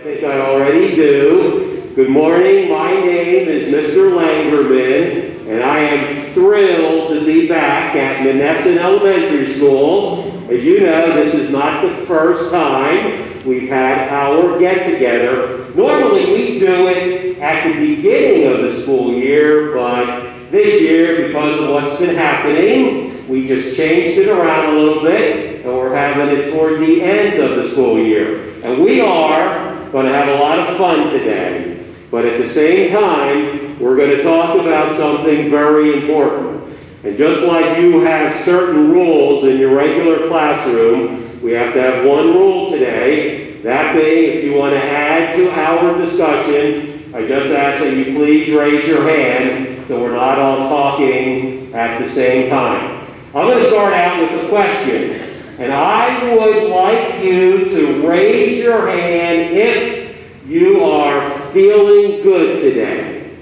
think I already do. Good morning, my name is Mr. Langerman, and I am thrilled to be back at Monessen Elementary School. As you know, this is not the first time we've had our get-together. Normally we do it at the beginning of the school year, but this year, because of what's been happening, we just changed it around a little bit, and we're having it toward the end of the school year. And we are going to have a lot of fun today. But at the same time, we're going to talk about something very important. And just like you have certain rules in your regular classroom, we have to have one rule today. That being, if you want to add to our discussion, I just ask that you please raise your hand so we're not all talking at the same time. I'm going to start out with a question. And I would like you to raise your hand if you are feeling good today.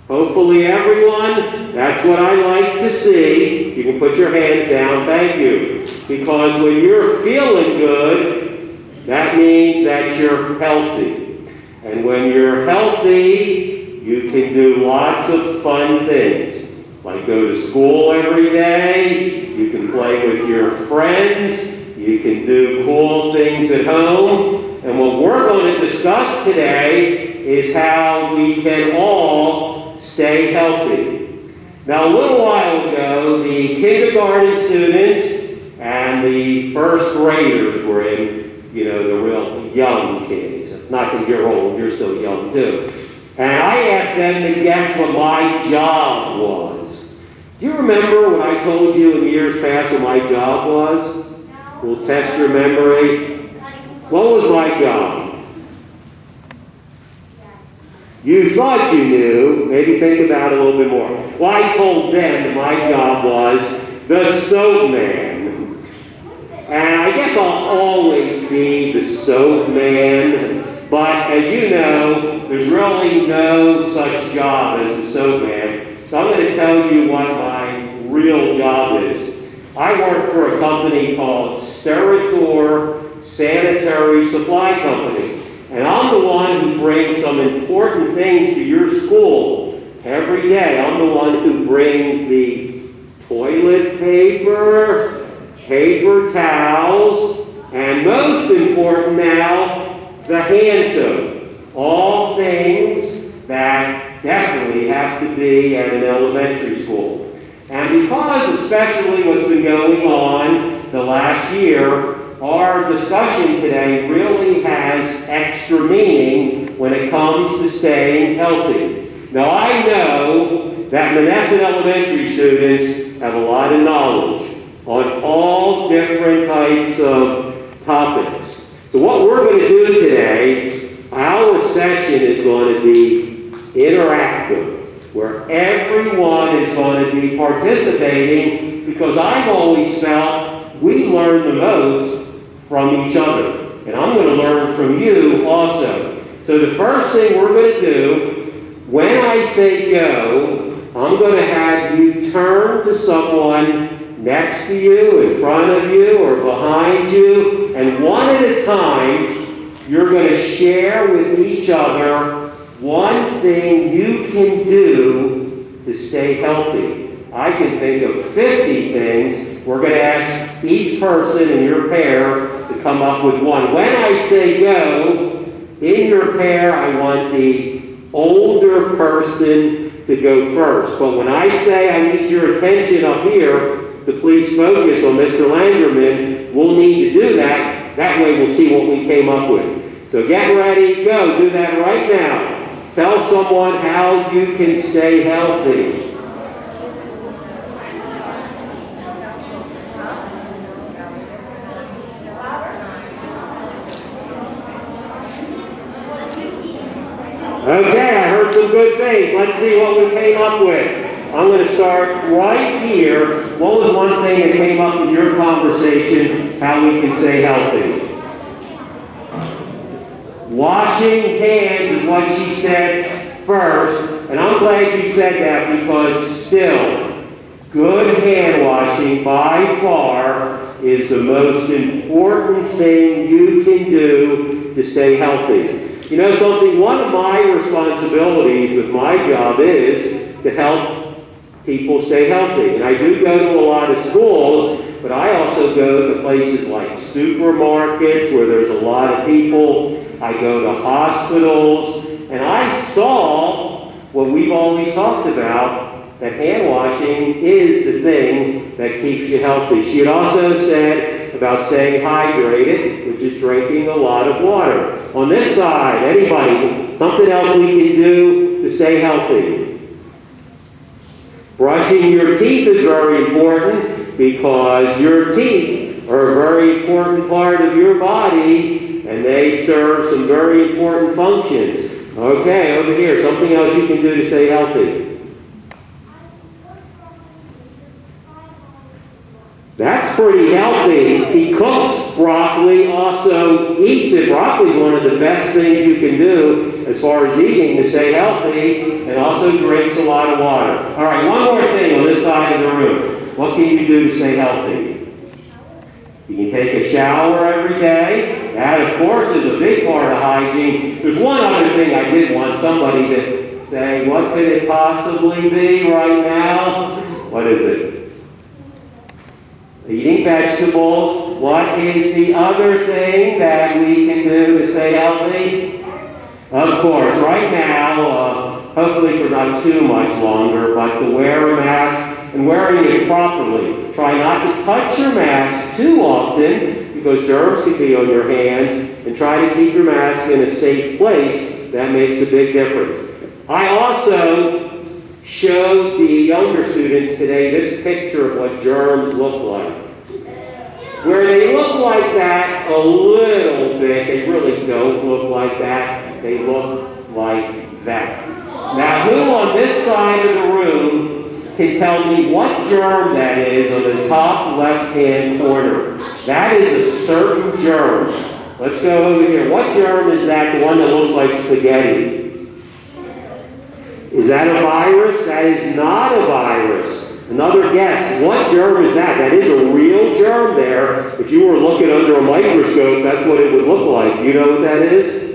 Hopefully everyone, that's what I like to see. You can put your hands down, thank you. Because when you're feeling good, that means that you're healthy. And when you're healthy, you can do lots of fun things. Like go to school every day, you can play with your friends, you can do cool things at home. And what we're going to discuss today is how we can all stay healthy. Now, a little while ago, the kindergarten students and the first graders were in, the real young kids. Not that you're old, you're still young too. And I asked them to guess what my job was. Do you remember what I told you in years past what my job was? No. We'll test your memory. What was my job? You thought you knew. Maybe think about it a little bit more. Well, I told them that my job was the soap man. And I guess I'll always be the soap man. But as you know, there's really no such job as the soap man. So I'm going to tell you what my real job is. I work for a company called Steratore Supply Company. And I'm the one who brings some important things to your school every day. I'm the one who brings the toilet paper, paper towels, and most important now, the hand soap. All things that definitely have to be at an elementary school. And because especially what's been going on the last year, our discussion today really has extra meaning when it comes to staying healthy. Now I know that Monessen Elementary students have a lot of knowledge on all different types of topics. So what we're going to do today, our session is going to be interactive, where everyone is going to be participating, because I've always felt we learn the most from each other. And I'm going to learn from you also. So the first thing we're going to do, when I say go, I'm going to have you turn to someone next to you, in front of you, or behind you, and one at a time, you're going to share with each other one thing you can do to stay healthy. I can think of 50 things. We're going to ask each person in your pair to come up with one. When I say go, in your pair, I want the older person to go first. But when I say I need your attention up here to please focus on Mr. Langerman, we'll need to do that. That way we'll see what we came up with. So get ready, go. Do that right now. Tell someone how you can stay healthy. Okay, I heard some good things. Let's see what we came up with. I'm going to start right here. What was one thing that came up in your conversation, how we can stay healthy? Washing hands is what she said first. And I'm glad you said that, because still, good hand washing by far is the most important thing you can do to stay healthy. You know something, one of my responsibilities with my job is to help people stay healthy. And I do go to a lot of schools, but I also go to places like supermarkets where there's a lot of people. I go to hospitals, and I saw what we've always talked about, that hand washing is the thing that keeps you healthy. She had also said about staying hydrated, which is drinking a lot of water. On this side, anybody, something else we can do to stay healthy? Brushing your teeth is very important because your teeth are a very important part of your body and they serve some very important functions. Okay, over here, something else you can do to stay healthy. That's pretty healthy. He cooks broccoli, also eats it. Broccoli is one of the best things you can do as far as eating to stay healthy, and also drinks a lot of water. All right, one more thing on this side of the room. What can you do to stay healthy? You can take a shower every day. That, of course, is a big part of hygiene. There's one other thing I did want somebody to say, what could it possibly be right now? What is it? Eating vegetables. What is the other thing that we can do to stay healthy? Of course, right now, hopefully for not too much longer, but to wear a mask and wearing it properly. Try not to touch your mask too often because germs can be on your hands, and try to keep your mask in a safe place. That makes a big difference. I also showed the younger students today this picture of what germs look like. Where they look like that a little bit, they really don't look like that. They look like that. Now, who on this side of the room can tell me what germ that is on the top left-hand corner? That is a certain germ. Let's go over here. What germ is that, the one that looks like spaghetti? Is that a virus? That is not a virus. Another guess. What germ is that? That is a real germ there. If you were looking under a microscope, that's what it would look like. Do you know what that is?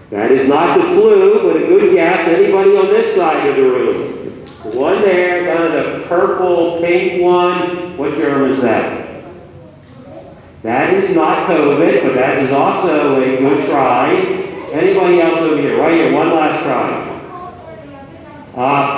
That is not the flu, but a good guess. Anybody on this side of the room? One there, kind of the purple, pink one. What germ is that? That is not COVID, but that is also a good try. Anybody else over here? Right here, one last try.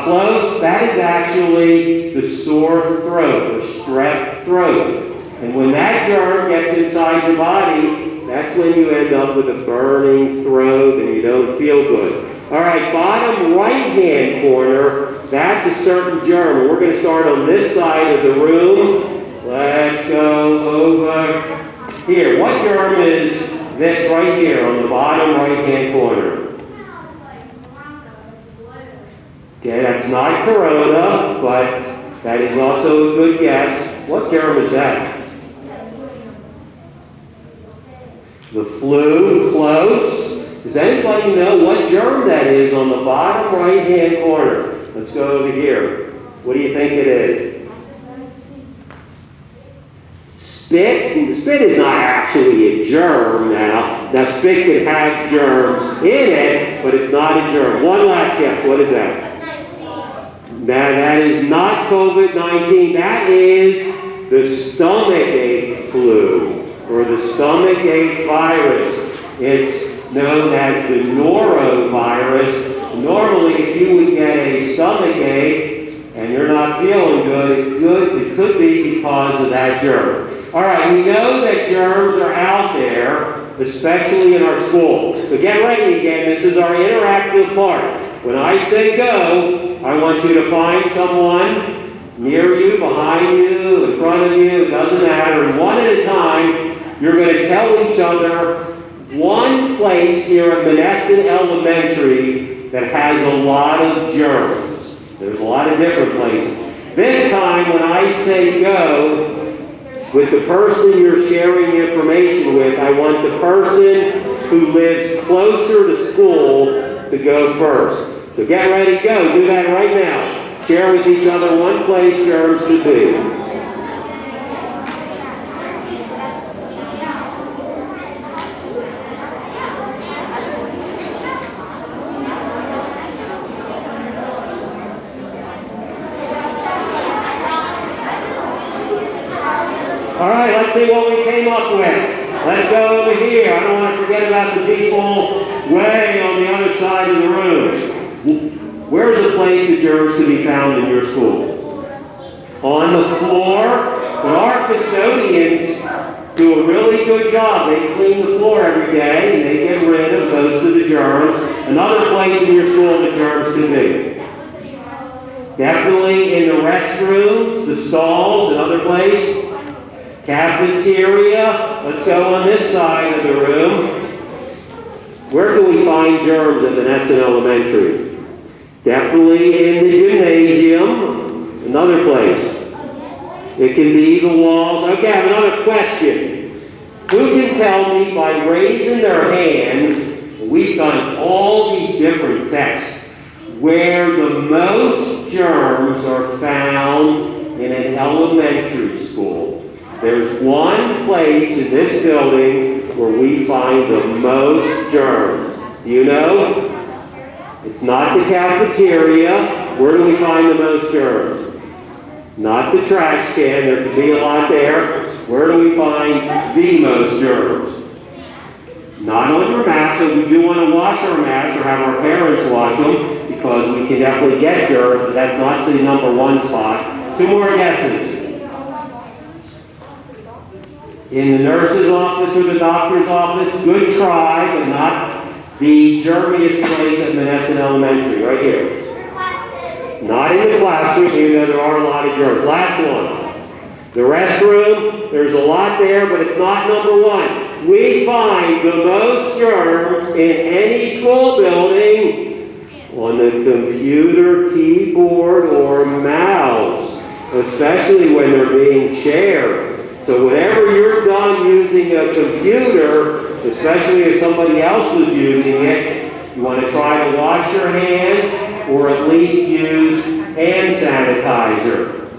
Close. That is actually the sore throat, or strep throat. And when that germ gets inside your body, that's when you end up with a burning throat and you don't feel good. All right, bottom right-hand corner, that's a certain germ. We're going to start on this side of the room. Let's go over here. What germ is this right here on the bottom right-hand corner? Okay, that's not corona, but that is also a good guess. What germ is that? The flu, close. Does anybody know what germ that is on the bottom right-hand corner? Let's go over here. What do you think it is? Spit. Spit is not actually a germ now. Now, spit can have germs in it, but it's not a germ. One last guess. What is that? That is not COVID-19. That is the stomachache flu, or the stomachache virus. It's known as the norovirus. Normally, if you would get a stomachache and you're not feeling good, it could be because of that germ. All right, we know that germs are out there, especially in our school. So get ready again. This is our interactive part. When I say go, I want you to find someone near you, behind you, in front of you, it doesn't matter. And one at a time, you're going to tell each other one place here at Monessen Elementary that has a lot of germs. There's a lot of different places. This time, when I say go, with the person you're sharing information with, I want the person who lives closer to school to go first. So get ready, go. Do that right now. Share with each other one place germs could be. All right, let's see what we came up with. Let's go over here. I don't want to forget about the people way on the other side of the room. Where's a place that germs can be found in your school? On the floor. But our custodians do a really good job. They clean the floor every day and they get rid of most of the germs. Another place in your school that germs can be. Definitely in the restrooms, the stalls, another place. Cafeteria. Let's go on this side of the room. Where can we find germs at Monessen Elementary? Definitely in the gymnasium. Another place. It can be the walls. Okay, I have another question. Who can tell me by raising their hand, we've done all these different tests, where the most germs are found in an elementary school? There's one place in this building where we find the most germs. Do you know? It's not the cafeteria. Where do we find the most germs? Not the trash can. There could be a lot there. Where do we find the most germs? Not on your mask. So we do want to wash our masks or have our parents wash them because we can definitely get germs, but that's not the number one spot. Two more guesses. In the nurse's office or the doctor's office, good try, but not the germiest place at Monessen Elementary, right here. Not in the classroom, even though there are a lot of germs. Last one. The restroom, there's a lot there, but it's not number one. We find the most germs in any school building on the computer, keyboard, or mouse, especially when they're being shared. So whenever you're done using a computer, especially if somebody else was using it, you want to try to wash your hands or at least use hand sanitizer.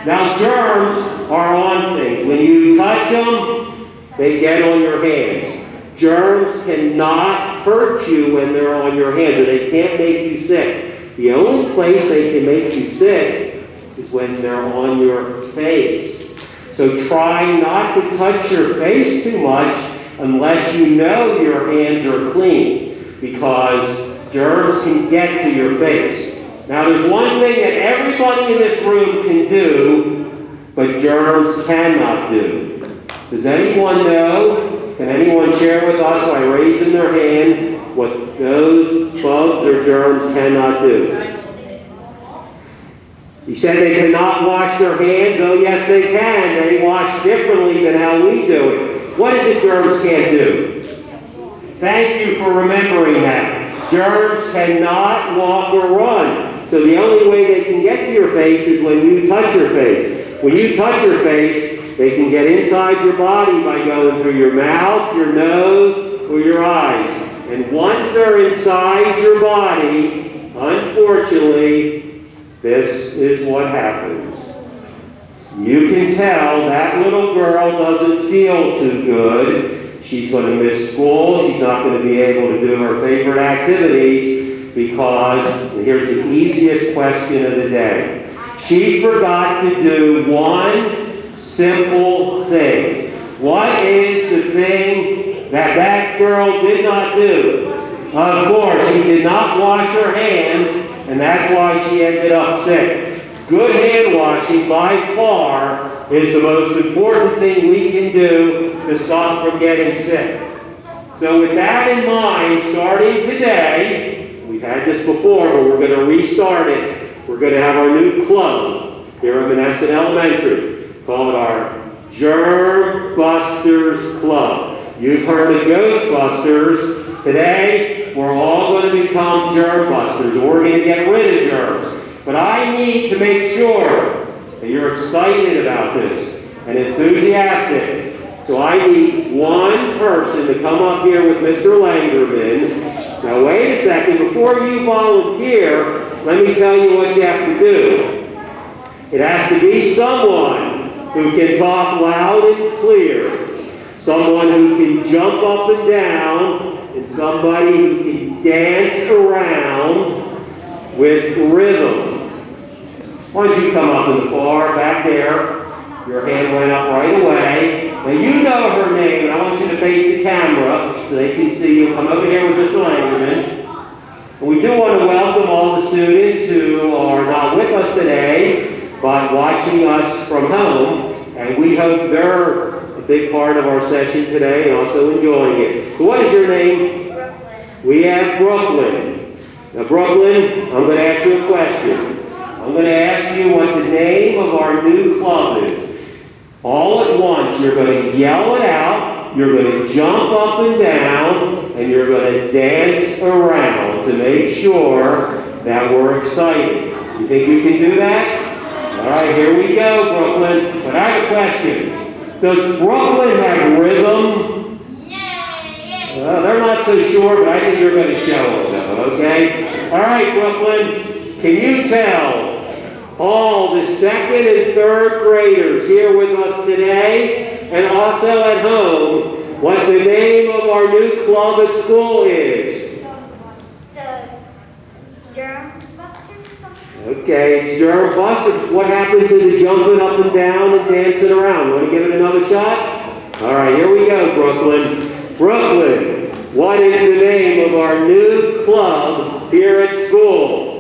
Now germs are on things. When you touch them, they get on your hands. Germs cannot hurt you when they're on your hands, or they can't make you sick. The only place they can make you sick is when they're on your face. So try not to touch your face too much unless you know your hands are clean, because germs can get to your face. Now there's one thing that everybody in this room can do, but germs cannot do. Does anyone know? Can anyone share with us by raising their hand what those bugs or germs cannot do? He said they cannot wash their hands. Oh yes, they can. They wash differently than how we do it. What is it germs can't do? Thank you for remembering that. Germs cannot walk or run. So the only way they can get to your face is when you touch your face. When you touch your face, they can get inside your body by going through your mouth, your nose, or your eyes. And once they're inside your body, unfortunately, this is what happens. You can tell that little girl doesn't feel too good. She's going to miss school. She's not going to be able to do her favorite activities because, and here's the easiest question of the day, she forgot to do one simple thing. What is the thing that that girl did not do? Of course, she did not wash her hands, and that's why she ended up sick. Good hand washing, by far, is the most important thing we can do to stop from getting sick. So with that in mind, starting today, we've had this before, but we're going to restart it. We're going to have our new club here at Monessen Elementary, called our Germ Busters Club. You've heard of Ghostbusters. Today, we're all going to become Germ Busters. We're going to get rid of germs. But I need to make sure that you're excited about this and enthusiastic. So I need one person to come up here with Mr. Langerman. Now wait a second, before you volunteer, let me tell you what you have to do. It has to be someone who can talk loud and clear, someone who can jump up and down, and somebody who can dance around with rhythm. Why don't you come up in the far back there? Your hand went up right away. Now you know her name, and I want you to face the camera so they can see you. Come over here with Mr. Langerman. We do want to welcome all the students who are not with us today, but watching us from home, and we hope they're a big part of our session today and also enjoying it. So what is your name? Brooklyn. We have Brooklyn. Now Brooklyn, I'm going to ask you a question. I'm going to ask you what the name of our new club is. All at once, you're going to yell it out, you're going to jump up and down, and you're going to dance around to make sure that we're excited. You think you can do that? All right, here we go, Brooklyn. But I have a question. Does Brooklyn have rhythm? Well, they're not so sure, but I think you're going to show them, though, okay? All right, Brooklyn, can you tell all the second and third graders here with us today and also at home what the name of our new club at school is? The Germ Busters? Okay, it's Germ Busters. What happened to the jumping up and down and dancing around? Want to give it another shot? All right, here we go, Brooklyn. Brooklyn, what is the name of our new club here at school?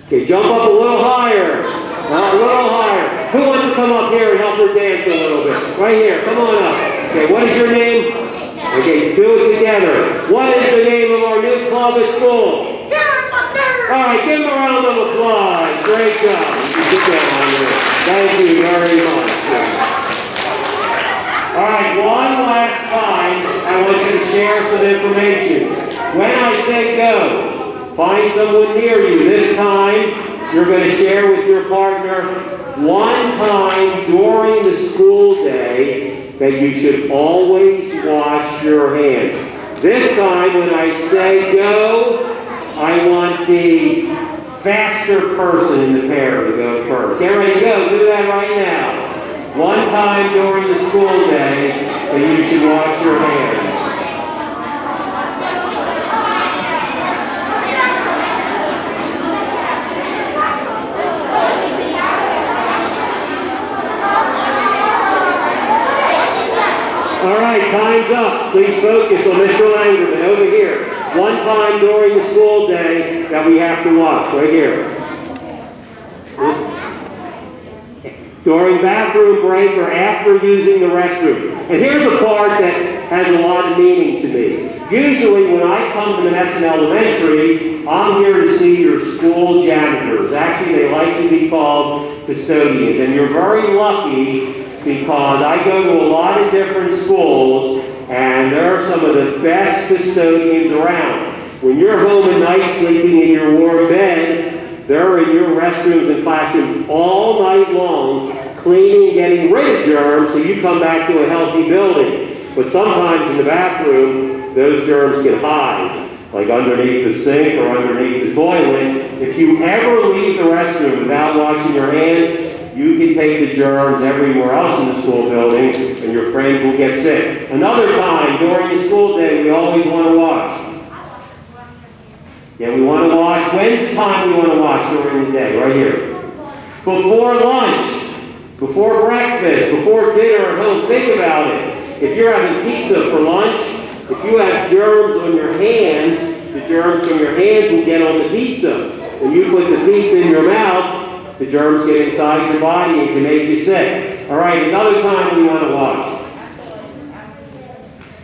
Okay, jump up a little higher. A little higher. Who wants to come up here and help her dance a little bit? Right here, come on up. Okay, what is your name? Okay, do it together. What is the name of our new club at school? Germ Busters! All right, give them a round of applause. Great job. You can sit down here. Thank you very much. All right, one last time, I want you to share some information. When I say go, find someone near you. This time, you're going to share with your partner one time during the school day that you should always wash your hands. This time, when I say go, I want the faster person in the pair to go first. Get ready to go. Do that right now. One time during the school day that you should wash your hands. All right, time's up. Please focus on Mr. Langerman over here. One time during the school day that we have to watch, right here. During bathroom break or after using the restroom. And here's a part that has a lot of meaning to me. Usually when I come to Monessen Elementary, I'm here to see your school janitors. Actually, they like to be called custodians. And you're very lucky because I go to a lot of different schools and there are some of the best custodians around. When you're home at night sleeping in your warm bed, they're in your restrooms and classrooms all night long, cleaning, getting rid of germs so you come back to a healthy building. But sometimes in the bathroom, those germs can hide, like underneath the sink or underneath the toilet. If you ever leave the restroom without washing your hands, you can take the germs everywhere else in the school building, and your friends will get sick. Another time during the school day, we always want to wash. Yeah, we want to wash. When's the time we want to wash during the day? Right here. Before lunch, before breakfast, before dinner at home. Think about it. If you're having pizza for lunch, if you have germs on your hands, the germs from your hands will get on the pizza. When you put the pizza in your mouth, the germs get inside your body and can make you sick. All right, another time we want to wash.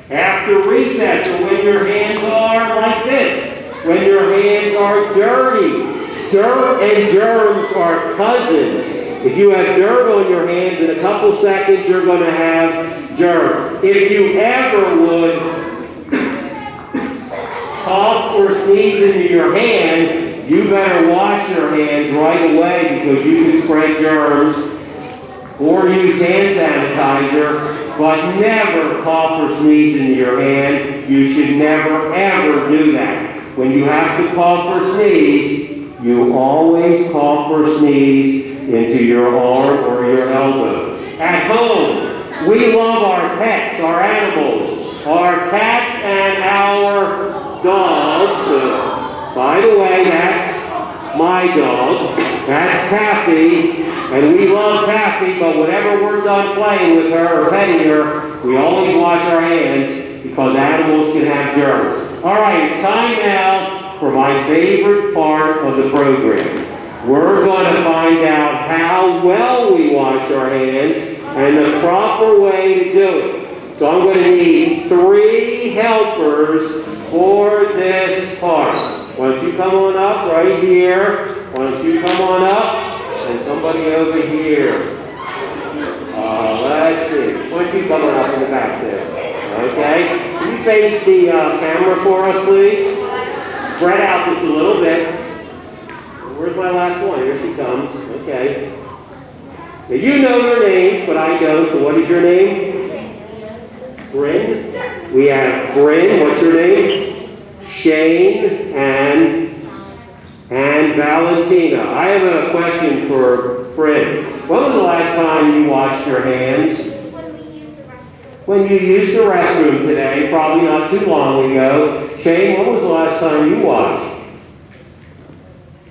After recess, or when your hands are like this. When your hands are dirty. Dirt and germs are cousins. If you have dirt on your hands, in a couple seconds, you're going to have germs. If you ever would cough or sneeze into your hand, you better wash your hands right away because you can spread germs, or use hand sanitizer, but never cough or sneeze into your hand. You should never, ever do that. When you have to cough or sneeze, you always cough or sneeze into your arm or your elbow. At home, we love our pets, our animals, our cats and our dogs. By the way, that's my dog. That's Taffy, and we love Taffy, but whenever we're done playing with her or petting her, we always wash our hands because animals can have germs. All right, it's time now for my favorite part of the program. We're going to find out how well we wash our hands and the proper way to do it. So I'm going to need 3 helpers for this part. Why don't you come on up right here? Why don't you come on up? And somebody over here. Let's see. Why don't you come on up in the back there? Okay. Can you face the camera for us, please? Spread out just a little bit. Where's my last one? Here she comes. Okay. Now you know their names, but I don't. So what is your name? Bryn. We have Bryn. What's your name? Shane and Valentina. I have a question for Bryn. When was the last time you washed your hands? When you used the restroom today, probably not too long ago. Shane, when was the last time you washed?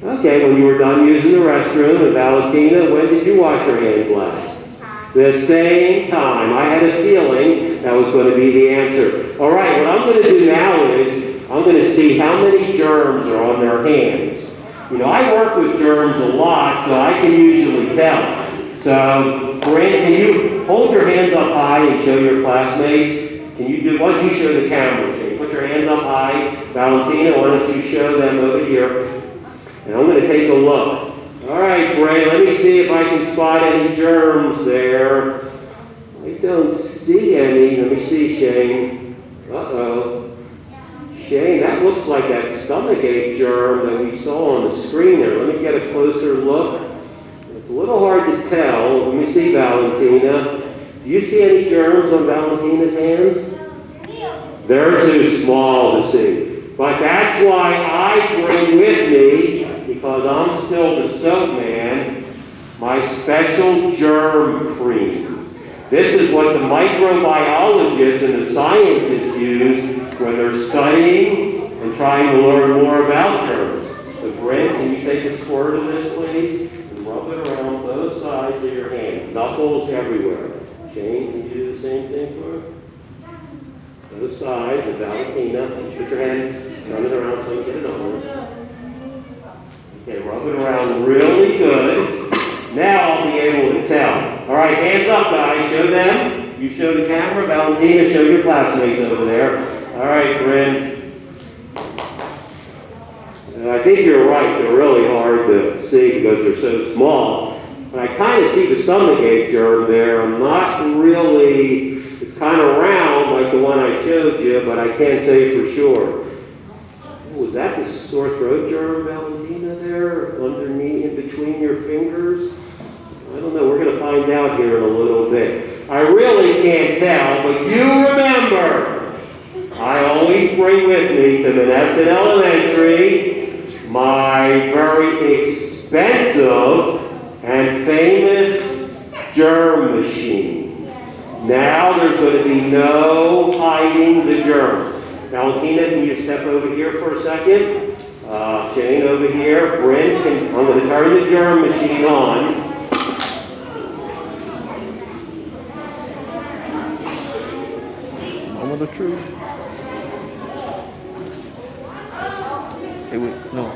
Okay, when you were done using the restroom. And Valentina, when did you wash your hands last? The same time. I had a feeling that was going to be the answer. All right, what I'm going to do now is I'm going to see how many germs are on their hands. You know, I work with germs a lot, so I can usually tell. So, Brandon, can you hold your hands up high and show your classmates? Can you do, why don't you show the camera? Can you put your hands up high? Valentina, why don't you show them over here? And I'm going to take a look. All right, Bray, let me see if I can spot any germs there. I don't see any. Let me see, Shane. Uh-oh. Shane, that looks like that stomachache germ that we saw on the screen there. Let me get a closer look. It's a little hard to tell. Let me see, Valentina. Do you see any germs on Valentina's hands? They're too small to see. But that's why I bring with me, because I'm still the soap man, my special germ cream. This is what the microbiologists and the scientists use when they're studying and trying to learn more about germs. So Brent, can you take a squirt of this, please? And rub it around both sides of your hand. Knuckles everywhere. Shane, can you do the same thing for her? Both sides of Valentina. Put your hand, rub it around so you get it on there. Okay, rub it around really good. Now I'll be able to tell. All right, hands up, guys. Show them. You show the camera. Valentina, show your classmates over there. All right, Bryn. I think you're right. They're really hard to see because they're so small. But I kind of see the stomachache germ there. I'm not really, it's kind of round like the one I showed you, but I can't say for sure. Was that the sore throat germ, Valentina, there underneath, in between your fingers? I don't know. We're going to find out here in a little bit. I really can't tell, but you remember, I always bring with me to Monessen Elementary my very expensive and famous germ machine. Now there's going to be no hiding the germs. Valentina, can you step over here for a second? Shane over here. Brent, I'm going to turn the germ machine on. Moment of truth. Hey, wait, no. No.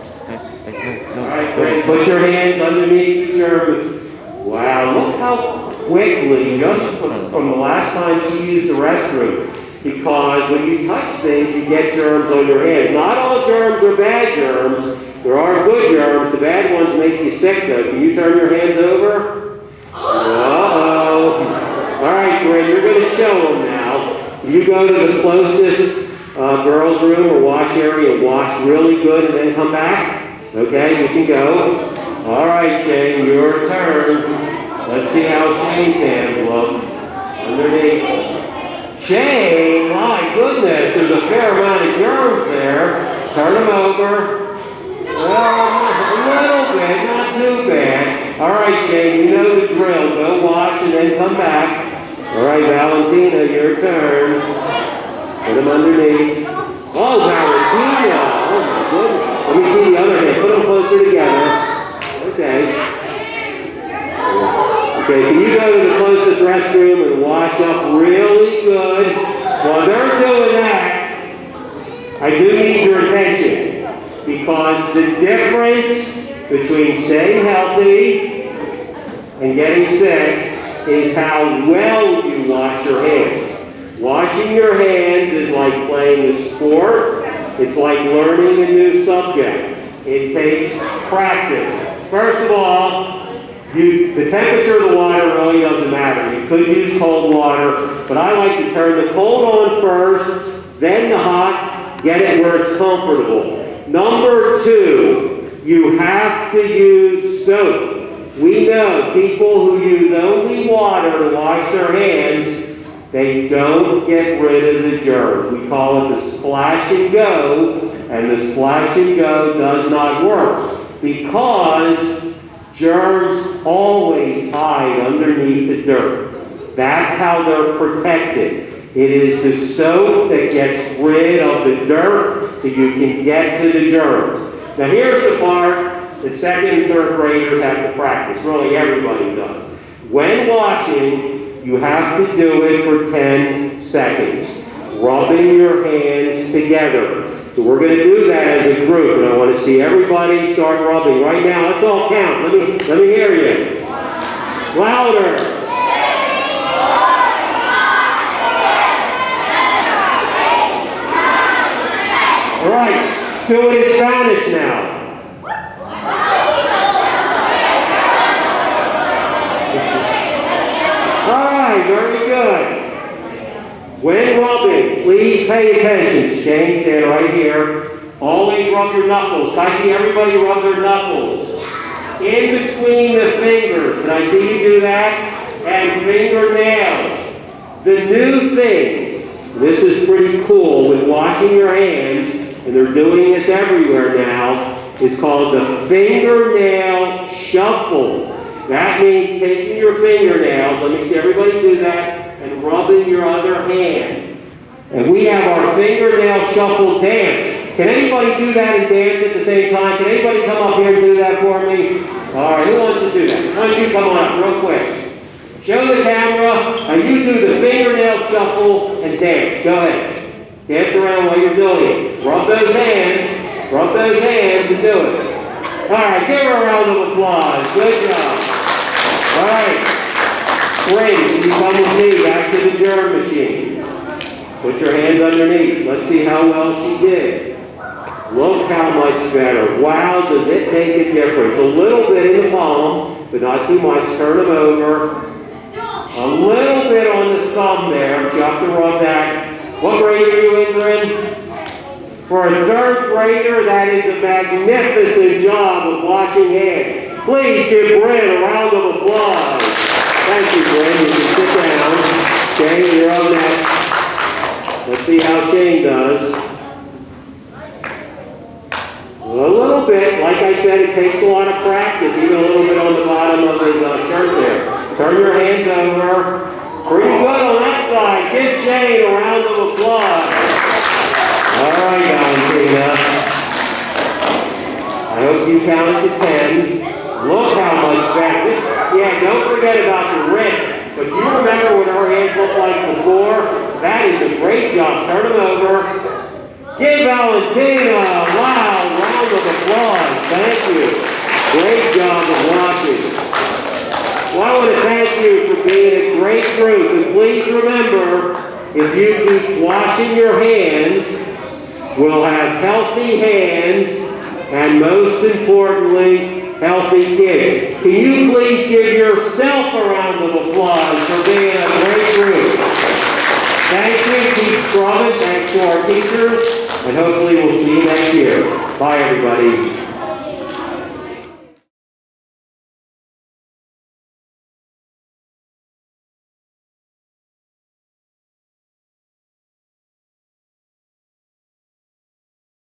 All right, Brent, put your hands underneath the germ. Wow, look how quickly, just from the last time she used the restroom. Because when you touch things, you get germs on your hands. Not all germs are bad germs. There are good germs. The bad ones make you sick, though. Can you turn your hands over? Uh-oh. All right, Brent, you're going to show them now. You go to the closest girls' room or wash area and wash really good and then come back. Okay, you can go. All right, Shane, your turn. Let's see how Shane's hands look. Underneath. Shane, my goodness, there's a fair amount of germs there. Turn them over. Well, a little bit, not too bad. All right, Shane, you know the drill. Go wash and then come back. All right, Valentina, your turn. Put them underneath. Oh, Valentina. Oh, my goodness. Let me see the other hand. Put them closer together. restroom and wash up really good. While they're doing that, I do need your attention, because the difference between staying healthy and getting sick is how well you wash your hands. Washing your hands is like playing a sport. It's like learning a new subject. It takes practice. First of all, the temperature of the water really doesn't matter. You could use cold water, but I like to turn the cold on first, then the hot, get it where it's comfortable. Number two, you have to use soap. We know people who use only water to wash their hands, they don't get rid of the germs. We call it the splash and go, and the splash and go does not work because germs always hide underneath the dirt. That's how they're protected. It is the soap that gets rid of the dirt so you can get to the germs. Now here's the part that second and third graders have to practice. Really, everybody does. When washing, you have to do it for 10 seconds, rubbing your hands together. So we're going to do that as a group, and I want to see everybody start rubbing right now. Let's all count. Let me hear you. Louder. All right, do it in Spanish now. All right, very good. When rubbing, please pay attention. Shane, stand right here. Always rub your knuckles. Can I see everybody rub their knuckles? In between the fingers. Can I see you do that? And fingernails. The new thing, this is pretty cool, with washing your hands, and they're doing this everywhere now, is called the fingernail shuffle. That means taking your fingernails, let me see everybody do that, and rubbing your other hand. And we have our fingernail shuffle dance. Can anybody do that and dance at the same time? Can anybody come up here and do that for me? All right, who wants to do that? Why don't you come on up real quick. Show the camera, and you do the fingernail shuffle and dance. Go ahead. Dance around while you're doing it. Rub those hands and do it. All right, give her a round of applause. Good job. All right. Great, you come with me back to the germ machine. Put your hands underneath. Let's see how well she did. Look how much better. Wow, does it make a difference. A little bit in the palm, but not too much. Turn them over. A little bit on the thumb there, but you have to rub that. What grade are you in, Bryn? For a third grader, that is a magnificent job of washing hands. Please give Bryn a round of applause. Thank you, Bryn. You can sit down. Shane, you're up next. Let's see how Shane does. A little bit. Like I said, it takes a lot of practice. Even a little bit on the bottom of his shirt there. Turn your hands over. Pretty good on that side. Give Shane a round of applause. All right, Valentina. I hope you counted to 10. Look how much better. Yeah, don't forget about the wrist. But do you remember what her hands looked like before? That is a great job. Turn them over. Give Valentina a loud round of applause. Thank you. Great job of washing. Well, I want to thank you for being a great group. And please remember, if you keep washing your hands, we'll have healthy hands, and most importantly, healthy kids. Can you please give yourself a round of applause for being a great group? Thank you. Keep scrubbing. Thanks to our teachers. And hopefully we'll see you next year. Bye, everybody.